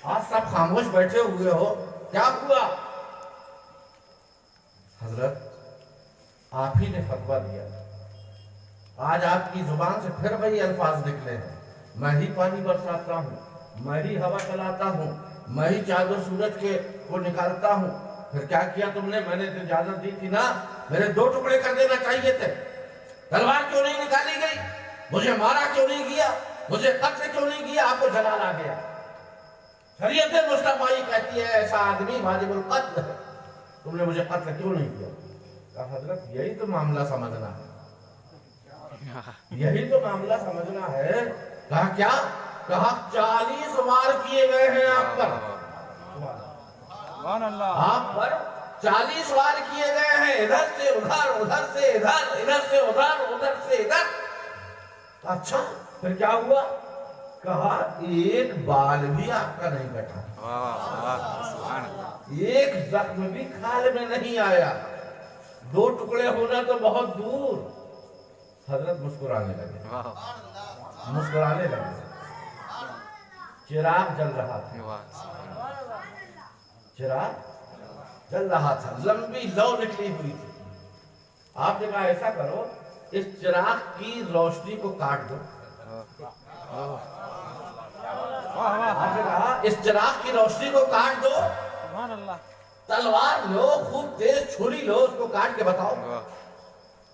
Speaker 1: آج سب خاموش بیٹھے ہوئے ہو، کیا ہوا؟ حضرت آپ ہی نے فتویٰ دیا، آج آپ کی زبان سے پھر وہی الفاظ نکلے ہیں، میں ہی پانی برساتا ہوں، میں ہی ہوا چلاتا ہوں، میں ہی چاند و سورج کو نکالتا ہوں۔ پھر کیا کیا تم نے؟ میں نے اجازت دی تھی نا، میرے 2 ٹکڑے کر دینا چاہیے تھے، تلوار کیوں نہیں نکالی گئی؟ مجھے مارا کیوں نہیں کیا؟ مجھے قتل کیوں نہیں کیا؟ آپ کو جلال آ گیا۔ شریعت مصطفی کہتی ہے ایسا آدمی واجب القتل ہے، تم نے مجھے قتل کیوں نہیں کیا؟ کہا حضرت یہی تو معاملہ سمجھنا ہے، یہی تو معاملہ سمجھنا ہے۔ کہا کیا؟ کہا 40 وار کیے گئے ہیں آپ پر، آپ پر 40 وار کیے گئے ہیں، ادھر سے ادھر، ادھر سے ادھر، ادھر سے ادھر، ادھر سے ادھر۔ اچھا پھر کیا ہوا؟ کہا ایک بال بھی آپ کا نہیں کٹا، ایک زخم بھی کھال میں نہیں آیا، 2 ٹکڑے ہونا تو بہت دور۔ حضرت مسکرانے لگے، مسکرانے لگے، چراغ جل رہا تھا، چراغ جل رہا تھا، لمبی لو نکلی ہوئی تھی۔ آپ نے کہا ایسا کرو، اس چراغ کی روشنی کو کاٹ دو، آپ نے کہا اس چراغ کی روشنی کو کاٹ دو، تلوار لو، خوب تیز چھری لو، اس کو کاٹ کے بتاؤ۔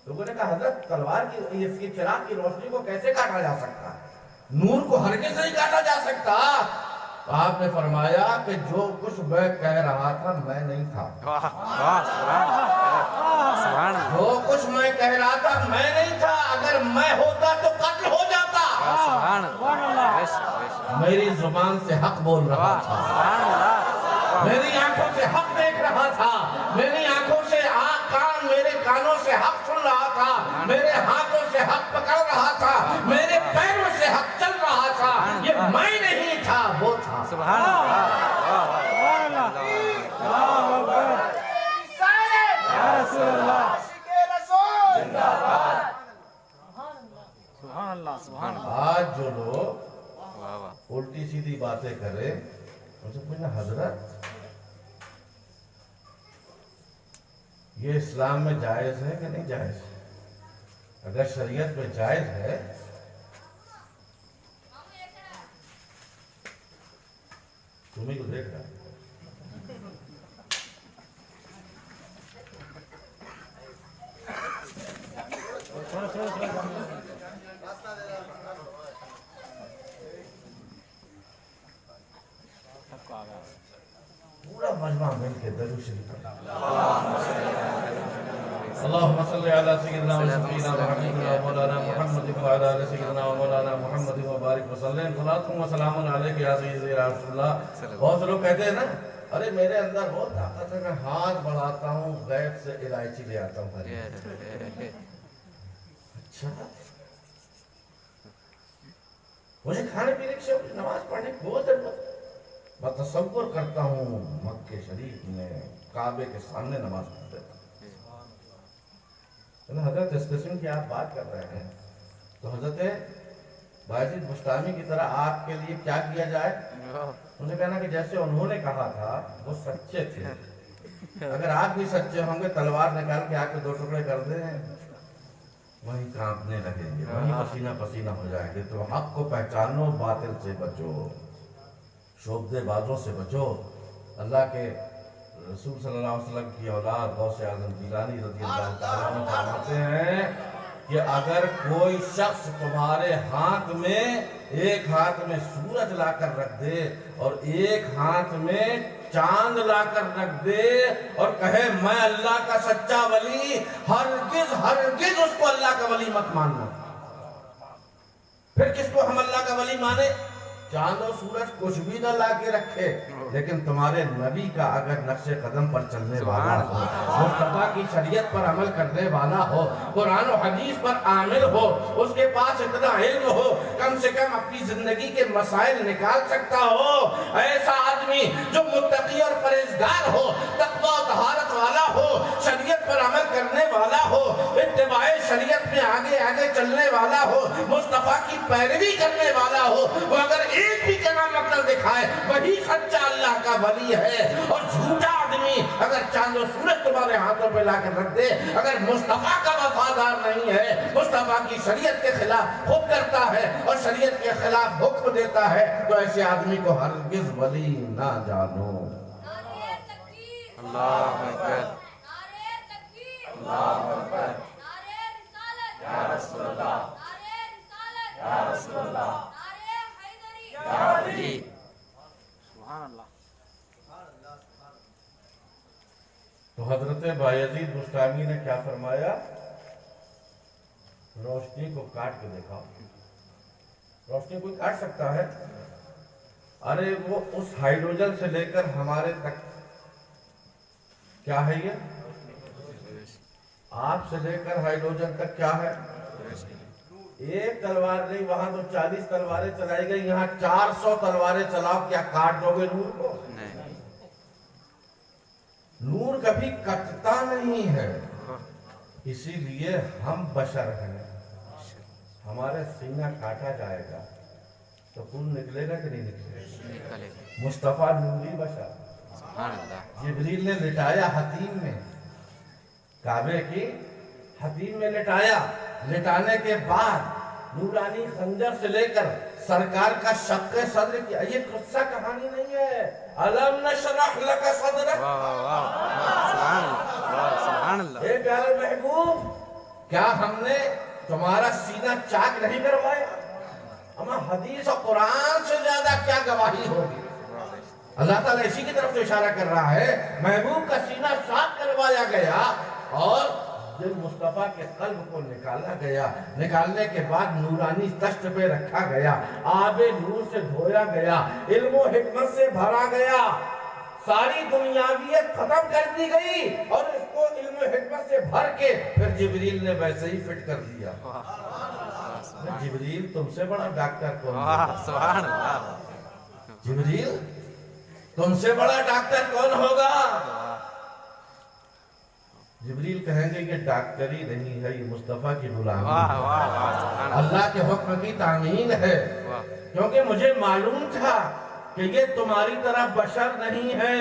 Speaker 1: لوگوں نے کہا حضرت تلوار کی اس کی چراغ کی روشنی کو کیسے کاٹا جا سکتا، نور کو ہرگز نہیں کاٹا جا سکتا۔ تو آپ نے فرمایا کہ جو کچھ میں کہہ رہا تھا میں نہیں تھا، جو کچھ میں کہہ رہا تھا میں نہیں تھا، اگر میں ہوتا تو قتل ہو جاتا۔ میری زبان سے حق بول رہا تھا، میری آنکھوں سے حق دیکھ رہا تھا، میری آنکھوں سے کان، میرے کانوں سے حق سن رہا تھا، میرے ہاتھوں سے حق پکڑ رہا تھا، میرے پیروں سے حق چل رہا تھا۔ یہ میں نہیں تھا، وہ تھا۔
Speaker 2: سبحان اللہ، سبحان اللہ، سبحان اللہ۔
Speaker 1: آج جو لوگ الٹی سیدھی باتیں کریں ان سے پوچھنا حضرت یہ اسلام میں جائز ہے کہ نہیں جائز؟ اگر شریعت میں جائز ہے تمہیں کو دیکھ رہا پورا مجمع مل کے درود شریف اللهم صل على سيدنا وسيدنا وحبيبنا مولانا محمد وعلى آل سيدنا ومولانا محمد وبارك وسلم صلاة وسلام عليك يا سيدي يا رسول اللہ۔ بہت سے لوگ کہتے ہیں نا ارے میرے اندر بہت طاقت ہے، میں ہاتھ بڑھاتا ہوں غیب سے الائچی لے آتا ہوں۔ اچھا مجھے کھانے پینے کی شوق، نماز پڑھنے کی بہت ضرورت، میں تصور کرتا ہوں مکہ شریف میں کعبے کے سامنے نماز پڑھتے تھا۔ حضرت اس قسم کی آپ بات کر رہے ہیں تو حضرت بایزید بسطامی کی طرح آپ کے لیے کیا کیا جائے؟ مجھے کہنا کہ جیسے انہوں نے کہا تھا وہ سچے تھے، اگر آپ بھی سچے ہوں گے تلوار نکال کے آپ کے دو ٹکڑے کر دیں وہیں کانپنے لگیں گے، وہیں پسینہ پسینہ ہو جائیں گے۔ تو حق کو پہچانو، باطل سے بچو، شعبدے بازوں سے بچو۔ اللہ کے رسول صلی اللہ علیہ وسلم کی اولاد غوث اعظم جیلانی رضی اللہ تعالیٰ عنہ فرماتے ہیں کہ اگر کوئی شخص تمہارے ہاتھ میں ایک ہاتھ میں سورج لا کر رکھ دے اور ایک ہاتھ میں چاند لا کر رکھ دے اور کہے میں اللہ کا سچا ولی، ہرگز ہرگز اس کو اللہ کا ولی مت ماننا۔ پھر کس کو ہم اللہ کا ولی مانے؟ چاند و سورج کچھ بھی نہ لا کے رکھے لیکن تمہارے نبی کا اگر نقش قدم پر چلنے والا ہو، مصطفیٰ کی شریعت پر عمل کرنے والا ہو، قرآن و حدیث پر عامل ہو، اس کے پاس اتنا علم ہو، کم سے کم اپنی زندگی کے مسائل نکال سکتا ہو، ایسا آدمی جو متقی اور پرہیزگار ہو، تقوی و طہارت والا ہو، شریعت پر عمل کرنے والا ہو، اتباع شریعت میں آگے آگے چلنے والا ہو، مصطفیٰ کی پیروی کرنے والا ہو، وہ اگر ایک بھی کلام مطلب دکھائے وہی سچا اللہ کا ولی ہے۔ اور جھوٹا آدمی اگر چاند و سورج تمہارے ہاتھوں پہ لا کر رکھ دے، اگر مصطفیٰ کا وفادار نہیں ہے، مصطفیٰ کی شریعت کے خلاف خود کرتا ہے اور شریعت کے خلاف حکم دیتا ہے، تو ایسے آدمی کو ہرگز ولی نہ جانو۔
Speaker 2: نعرہ تکبیر، اللہ اکبر، نعرہ تکبیر، اللہ اکبر، نعرہ رسالت یا رسول اللہ، نعرہ رسالت یا رسول اللہ، نعرہ حیدری یا علی۔ سبحان اللہ۔
Speaker 1: تو حضرت بایزید بسطامی نے کیا فرمایا؟ روشنی کو کاٹ کے دیکھا۔ روشنی کوئی کاٹ سکتا ہے؟ ارے وہ اس ہائیڈروجن سے لے کر ہمارے تک کیا ہے، یہ آپ سے لے کر ہائیڈروجن تک کیا ہے؟ ایک تلوار نہیں، وہاں تو 40 تلواریں چلائی گئی، یہاں 400 تلواریں چلاؤ، کیا کاٹ دو گے نور کو؟ نور کبھی کٹتا نہیں ہے، اسی لیے ہم بشر ہیں، ہمارے سینہ کاٹا جائے گا تو خون نکلے گا کہ نہیں نکلے گا؟ مصطفیٰ نوری بشر، جبریل نے لٹایا حتیم میں، کعبے کی حتیم میں لٹایا، لٹانے کے بعد نورانی خنجر سے لے کر سرکار کا شق صدر کیا. یہ قصہ کہانی نہیں ہے. الم نشرح لک صدرک. اے پیارے محبوب، کیا ہم نے تمہارا سینہ چاک نہیں کروایا؟ ہمیں حدیث اور قرآن سے زیادہ کیا گواہی ہوگی. اللہ تعالیٰ اسی کی طرف تو اشارہ کر رہا ہے. محبوب کا سینہ چاک کروایا گیا اور دل مصطفیٰ کے قلب کو نکالا گیا. نکالنے کے بعد نورانی تشت پہ رکھا گیا، آب نور سے دھویا گیا، علم و حکمت سے بھرا گیا. ساری دنیاویت ختم کر دی گئی اور اس کو علم و حکمت سے بھر کے پھر جبریل نے ویسے ہی فٹ کر دیا. جبریل تم سے بڑا ڈاکٹر کون ہوگا؟ جبریل تم سے بڑا ڈاکٹر کون ہوگا؟ جبریل کہیں گے کہ ڈاکٹری نہیں ہے، یہ مصطفیٰ کی غلامی ہے، اللہ کے حکم کی تعمیل ہے. کیونکہ مجھے معلوم تھا کہ یہ تمہاری طرح بشر نہیں ہے،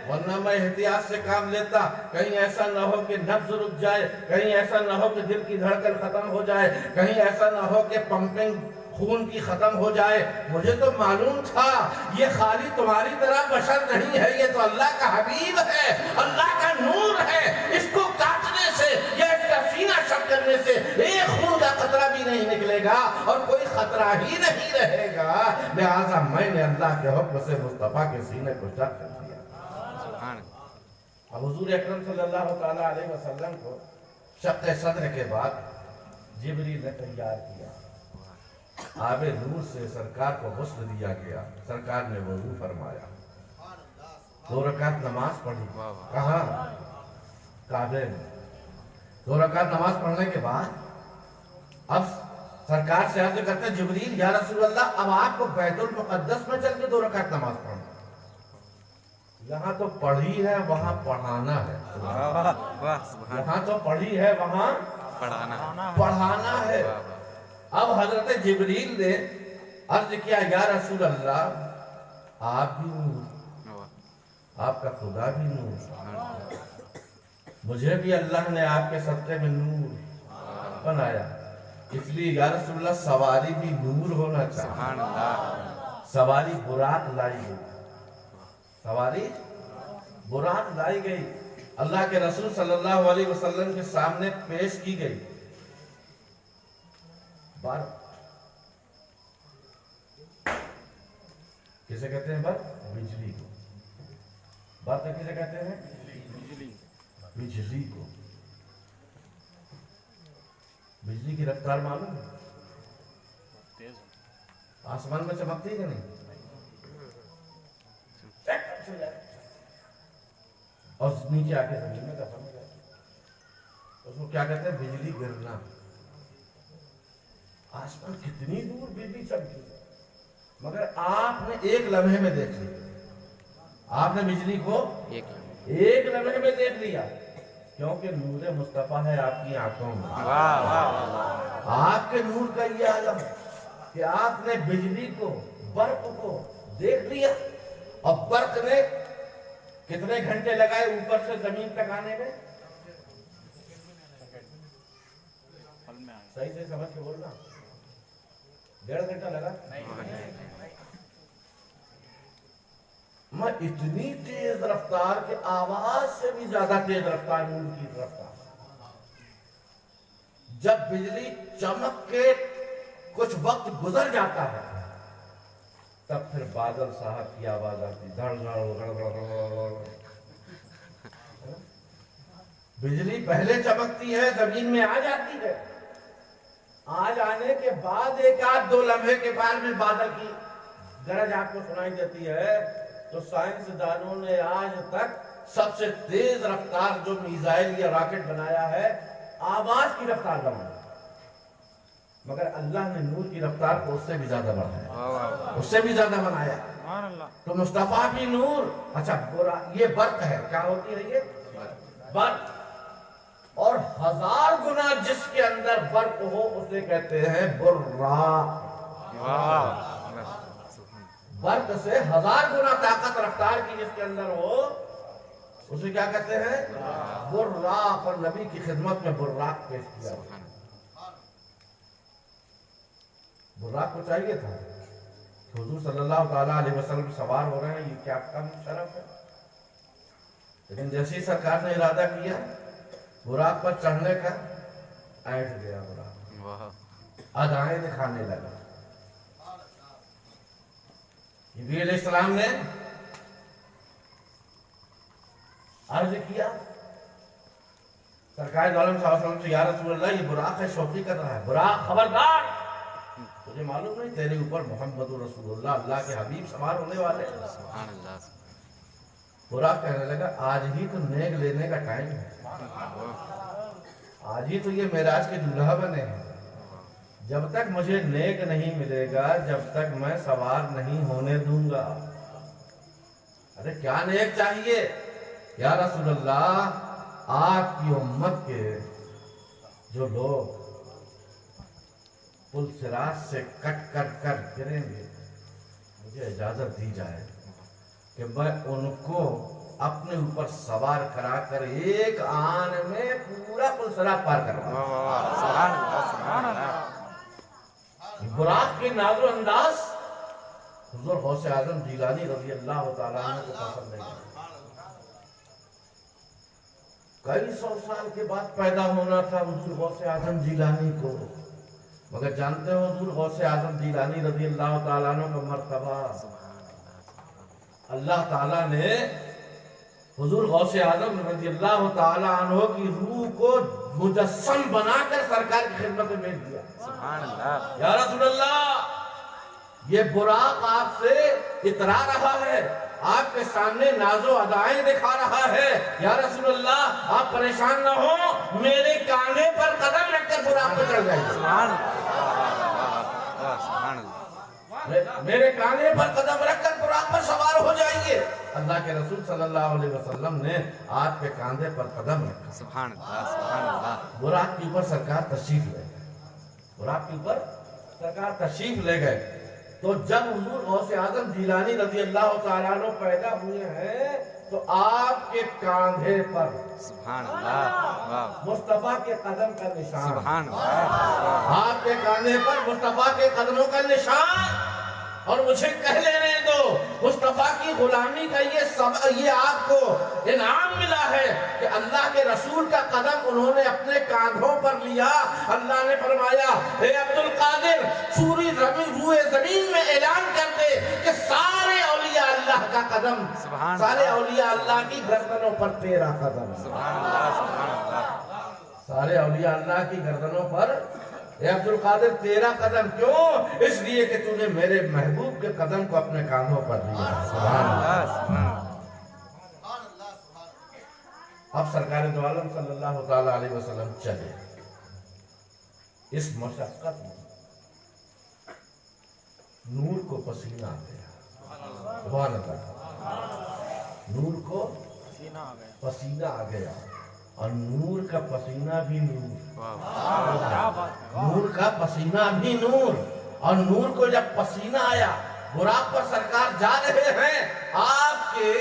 Speaker 1: ورنہ میں احتیاط سے کام لیتا. کہیں ایسا نہ ہو کہ نبض رک جائے، کہیں ایسا نہ ہو کہ دل کی دھڑکن ختم ہو جائے، کہیں ایسا نہ ہو کہ پمپنگ خون کی ختم ہو جائے. مجھے تو معلوم تھا یہ خالی تمہاری طرح بشر نہیں ہے، یہ تو اللہ کا حبیب ہے، اللہ کا نور ہے. اس کو کاٹنے سے یا اس کا سینہ شق کرنے سے ایک خون کا قطرہ بھی نہیں نکلے گا اور کوئی خطرہ ہی نہیں رہے گا. لہٰذا میں نے اللہ کے حکم سے مصطفیٰ کے سینے کو شق کر دیا. اب حضور اکرم صلی اللہ تعالیٰ علیہ وسلم کو شق صدر کے بعد جبریل نے تیار کیا. آب نور سے سرکار کو غسل دیا گیا. سرکار نے وضو فرمایا، 2 رکعت نماز پڑھی. کہاں؟ کعبے میں. 2 رکعت نماز پڑھنے کے بعد اب سرکار سے عرض کرتے جبریل یا رسول اللہ، اب آپ کو بیت المقدس میں چل کے 2 رکعت نماز پڑھنا. یہاں تو پڑھی ہے وہاں پڑھانا ہے. یہاں تو پڑھی ہے وہاں پڑھانا ہے. اب حضرت جبریل نے عرض کیا یا رسول اللہ، آپ بھی نور، آپ کا خدا بھی نور، مجھے بھی اللہ نے آپ کے صدقے میں نور بنایا. اس لیے یا رسول اللہ سواری بھی نور ہونا چاہیے. سواری براق لائی گئی، سواری براق لائی گئی، اللہ کے رسول صلی اللہ علیہ وسلم کے سامنے پیش کی گئی. برق کسے کہتے ہیں؟ برق بجلی کو. برق کسے کہتے ہیں؟ بجلی کو. بجلی کی رفتار معلوم ہے؟ آسمان میں چمکتی ہے کہ نہیں؟ اور نیچے آ کے زمین میں دفن ہو جاتی. اس کو کیا کہتے ہیں؟ بجلی گرنا. آسمان کتنی دور بجلی چمکی ہے، مگر آپ نے ایک لمحے میں دیکھ لی. آپ نے بجلی کو ایک لمحے میں دیکھ لیا، کیونکہ نور مصطفیٰ ہے آپ کی آنکھوں میں. آپ کے نور کا یہ عالم کہ آپ نے بجلی کو، برق کو دیکھ لیا. اور برق نے کتنے گھنٹے لگائے اوپر سے زمین تک آنے میں؟ صحیح سے سمجھ کے بولنا. 1.5 گھنٹہ لگا. میں اتنی تیز رفتار کہ آواز سے بھی زیادہ تیز رفتار نور کی رفتار. جب بجلی چمک کے کچھ وقت گزر جاتا ہے تب پھر بادل صاحب کی آواز آتی، دھڑ دھڑ دھڑ. بجلی پہلے چمکتی ہے، زمین میں آ جاتی ہے. آ جانے کے بعد 1-2 لمحے کے بعد میں بادل کی گرج آپ کو سنائی دیتی ہے. تو سائنسدانوں نے آج تک سب سے تیز رفتار جو میزائل یا راکٹ بنایا ہے آواز کی رفتار بنایا، مگر اللہ نے نور کی رفتار کو اس سے بھی زیادہ بڑھایا، اس سے بھی زیادہ بنایا. تو مصطفیٰ بھی نور. اچھا یہ برق ہے. کیا ہوتی ہے یہ؟ برق. اور 1000 گنا جس کے اندر برق ہو اسے کہتے ہیں براق. برق سے 1000 گنا طاقت رفتار کی جس کے اندر ہو اسے کیا کہتے ہیں؟ براق. اور نبی کی خدمت میں براق پیش کیا. براق کو چاہیے تھا کہ حضور صلی اللہ تعالیٰ علیہ وسلم سوار ہو رہے ہیں، یہ کیا کم شرف ہے؟ لیکن جیسی سرکار نے ارادہ کیا براق پر چڑھنے کا، ایٹھ گیا براق، ادائیں دکھانے لگا۔ نبی علیہ السلام نے عرض کیا سرکار دو عالم صلی اللہ علیہ وسلم سے، یا رسول اللہ یہ براق ہے، شوخی کر رہا ہے، براق خبردار، تجھے معلوم نہیں تیرے اوپر محمد رسول اللہ اللہ کے حبیب سوار ہونے والے ہیں۔
Speaker 3: سبحان اللہ۔
Speaker 1: براق کہنے لگا آج ہی تو نیک لینے کا ٹائم ہے، آج ہی تو یہ معراج کے دولہا بنے ہیں، جب تک مجھے نیک نہیں ملے گا جب تک میں سوار نہیں ہونے دوں گا۔ ارے کیا نیک چاہیے یا رسول اللہ؟ آپ کی امت کے جو لوگ پل صراط سے کٹ کر گریں گے، مجھے اجازت دی جائے کہ میں ان کو اپنے اوپر سوار کرا کر ایک آن میں پورا پل صراط پار کروا۔
Speaker 3: سبحان اللہ، سبحان اللہ۔
Speaker 1: براق کے ناز و انداز حضور غوث اعظم جیلانی رضی اللہ تعالیٰ عنہ کو پسند نہیں آیا۔ کئی سو سال کے بعد پیدا ہونا تھا حضور غوث اعظم جیلانی کو، مگر جانتے ہو حضور غوث اعظم جیلانی رضی اللہ تعالیٰ عنہ کا مرتبہ اللہ تعالیٰ نے حضور غوث اعظم رضی اللہ تعالیٰ عنہ کی روح کو مجسم بنا کر سرکار کی خدمت میں بھیج دیا۔
Speaker 3: سبحان اللہ۔
Speaker 1: یا رسول اللہ یہ براق آپ سے اترا رہا ہے، آپ کے سامنے ناز و ادائیں دکھا رہا ہے، یا رسول اللہ آپ پریشان نہ ہو، میرے کاندھے پر قدم رکھ کر براق پہ چڑھ جائیے۔
Speaker 3: سبحان اللہ، سبحان اللہ۔
Speaker 1: میرے کاندھے پر قدم رکھ کر براق پر سوار ہو جائیے۔ اللہ کے رسول صلی اللہ علیہ وسلم نے آپ کے کاندھے پر قدم رکھا۔
Speaker 3: سبحان اللہ، سبحان اللہ۔
Speaker 1: براق کے اوپر سرکار تشریف لے گئے، براق کے اوپر سرکار تشریف لے گئے تو جب حضور غوث اعظم جیلانی رضی اللہ تعالیٰ عنہ پیدا ہوئے ہیں تو آپ کے کاندھے پر
Speaker 3: سبحان اللہ، واہ،
Speaker 1: مصطفیٰ کے قدم کا نشان،
Speaker 3: سبحان اللہ۔
Speaker 1: آپ کے کاندھے پر مصطفیٰ کے قدموں کا نشان۔ اور مجھے کہہ لینے دو مصطفیٰ کی غلامی کا یہ آپ کو انعام ملا ہے کہ اللہ کے رسول کا قدم انہوں نے اپنے کاندھوں پر لیا۔ اللہ نے فرمایا اے عبد القادر سوری روئے زمین میں اعلان کر دے کہ سارے اولیاء اللہ کا قدم، سارے اولیاء اللہ کی گردنوں پر تیرا قدم،
Speaker 3: سبحان اللہ، سبحان اللہ۔
Speaker 1: سارے اولیاء اللہ کی گردنوں پر اے عبد القادر تیرا قدم، کیوں؟ اس لیے کہ تو نے میرے محبوب کے قدم کو اپنے کاندھوں پر لیا۔ سبحان اللہ،
Speaker 3: سبحان اللہ۔
Speaker 1: اب سرکار دو عالم صلی اللہ تعالیٰ علیہ وسلم چلے، اس مشقت میں نور کو پسینہ آ گیا۔ سبحان اللہ، نور کو پسینہ آ گیا، اور نور کا پسینہ بھی نور، نور کا پسینہ بھی نور، اور نور کو جب پسینہ آیا، براق پر سرکار جا رہے ہیں، آپ کے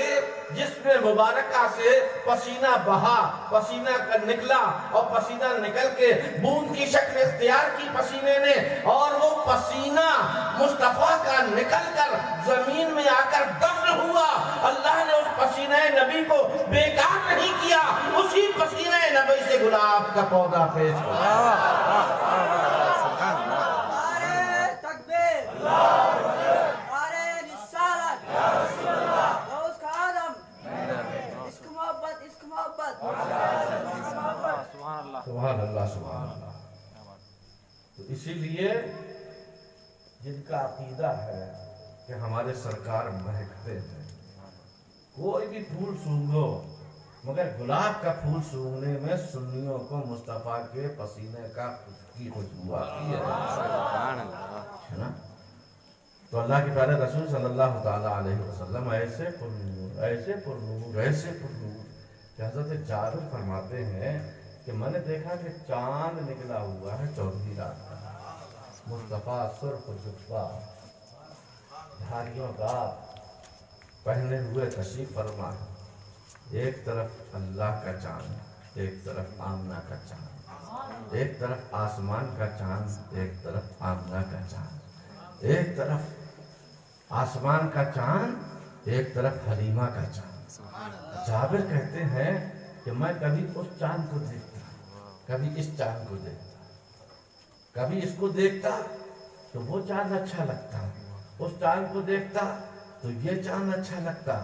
Speaker 1: جسم مبارکہ سے پسینہ بہا، پسینہ نکلا، اور پسینہ نکل کے بوند کی شکل اختیار کی پسینے نے، اور وہ پسینہ مصطفیٰ کا نکل کر زمین میں آ کر دفن ہوا۔ اللہ نے اس پسینہ نبی کو بیکار نہیں کیا، اسی پسینہ نبی سے گلاب کا پودا پیش کیا۔ سبحان اللہ، سبحان اللہ۔ تو اسی لیے جن کا عقیدہ ہے کہ ہمارے سرکار مہکتے ہیں، کوئی بھی پھول سونگھو مگر گلاب کا پھول سونگھنے میں سنیوں کو مصطفیٰ کے پسینے کی خوشبو آتی ہے نا۔ تو اللہ کے پیارے رسول صلی اللہ تعالیٰ علیہ وسلم ایسے پرنور، ایسے پرنور، ایسے پرنور کہ حضرت جابر فرماتے ہیں کہ میں نے دیکھا کہ چاند نکلا ہوا ہے چوتھی رات کا، مصطفیٰ سرخ جبہ دھاریوں کا پہنے ہوئے تشریف فرما، ایک طرف اللہ کا چاند، ایک طرف آمنہ کا چاند، ایک طرف آسمان کا چاند، ایک طرف آمنہ کا چاند۔ ایک طرف آسمان کا چاند، ایک طرف حلیمہ کا چاند۔ جابر کہتے ہیں کہ میں کبھی اس چاند کو دیکھتا، کبھی اس چاند کو دیکھتا، کبھی اس کو دیکھتا تو وہ چاند اچھا لگتا، اس چاند کو دیکھتا تو یہ چاند اچھا لگتا۔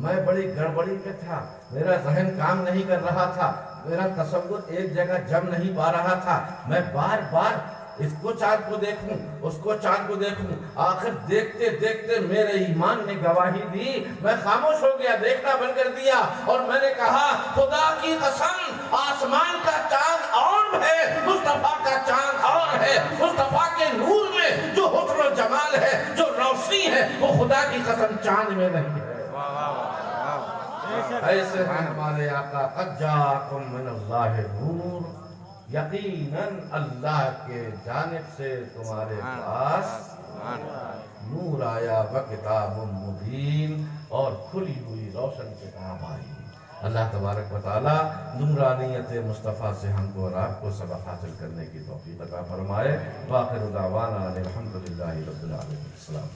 Speaker 1: میں بڑی گڑبڑی میں تھا، میرا ذہن کام نہیں کر رہا تھا، میرا تصور ایک جگہ جم نہیں پا رہا تھا، میں بار بار اس کو چاند کو دیکھوں، اس کو چاند کو دیکھوں۔ آخر دیکھتے دیکھتے میرے ایمان نے گواہی دی، میں خاموش ہو گیا، دیکھنا بند کر دیا، اور میں نے کہا خدا کی قسم آسمان کا چاند اور ہے، مصطفیٰ کا چاند اور ہے، مصطفیٰ کے نور میں جو حسن و جمال ہے، جو روشنی ہے، وہ خدا کی قسم چاند میں نہیں ہے۔ ایسے ہیں ہمارے آقا، قد جاءکم من اللہ نور، یقیناً اللہ کے جانب سے تمہارے پاس نور آیا، وکتاب مبین، اور کھلی ہوئی روشن کتاب آئی۔ اللہ تبارک و تعالی نورانیت مصطفیٰ سے ہم کو اور آپ کو سبق حاصل کرنے کی توفیق عطا فرمائے۔ وآخر دعوانا الحمدللہ رب العالمین۔ السلام۔